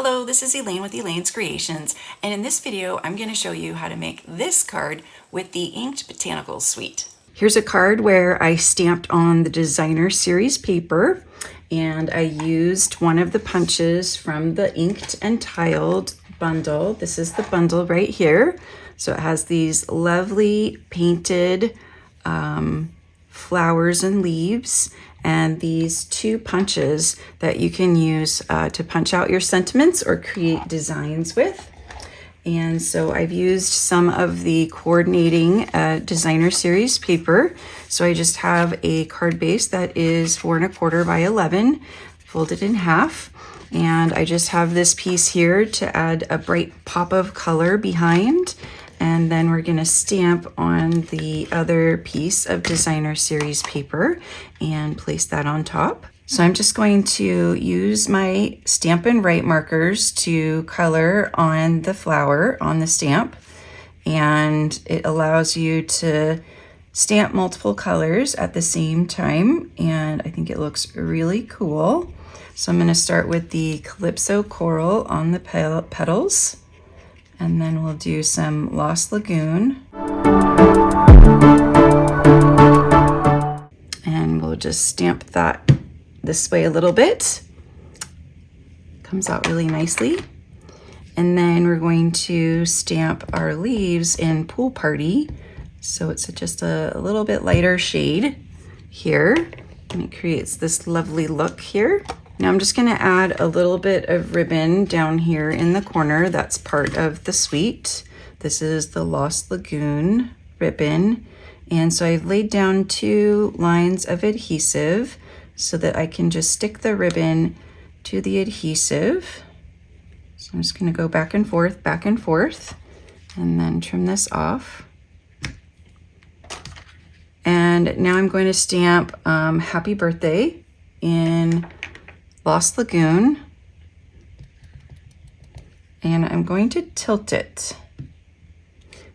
Hello, this is Elaine with Elaine's Creations, and in this video I'm going to show you how to make this card with the Inked Botanical suite. Here's a card where I stamped on the designer series paper, and I used one of the punches from the Inked and Tiled bundle. This is the bundle right here. So it has these lovely painted flowers and leaves, and these two punches that you can use to punch out your sentiments or create designs with. And so I've used some of the coordinating designer series paper. So I just have a card base that is 4 1/4 by 11, folded in half. And I just have this piece here to add a bright pop of color behind. And then we're gonna stamp on the other piece of designer series paper and place that on top. So I'm just going to use my Stampin' Write markers to color on the flower on the stamp. And it allows you to stamp multiple colors at the same time. And I think it looks really cool. So I'm gonna start with the Calypso Coral on the petals. And then we'll do some Lost Lagoon. And we'll just stamp that this way a little bit. Comes out really nicely. And then we're going to stamp our leaves in Pool Party. So it's just a little bit lighter shade here. And it creates this lovely look here. Now I'm just gonna add a little bit of ribbon down here in the corner. That's part of the suite. This is the Lost Lagoon ribbon. And so I've laid down 2 lines of adhesive so that I can just stick the ribbon to the adhesive. So I'm just gonna go back and forth, and then trim this off. And now I'm going to stamp Happy Birthday in Lost Lagoon, and I'm going to tilt it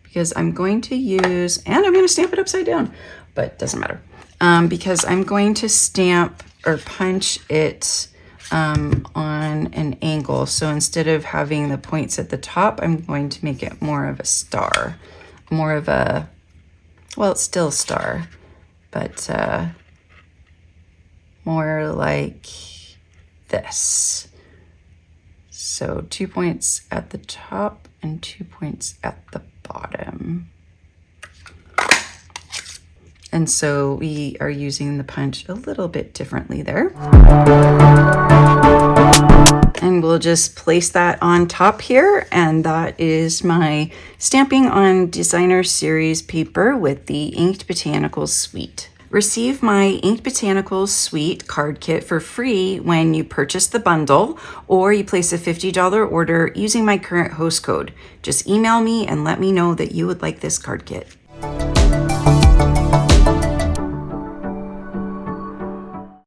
because I'm going to use, and I'm going to stamp it upside down, but it doesn't matter, because I'm going to stamp or punch it on an angle. So instead of having the points at the top, I'm going to make it more of a star, more of a, well, it's still a star, but more like this. So 2 points at the top and 2 points at the bottom. And so we are using the punch a little bit differently there. And we'll just place that on top here. And that is my stamping on designer series paper with the Inked Botanical suite. Receive my Inked Botanical suite card kit for free when you purchase the bundle or you place a $50 order using my current host code. Just email me and let me know that you would like this card kit.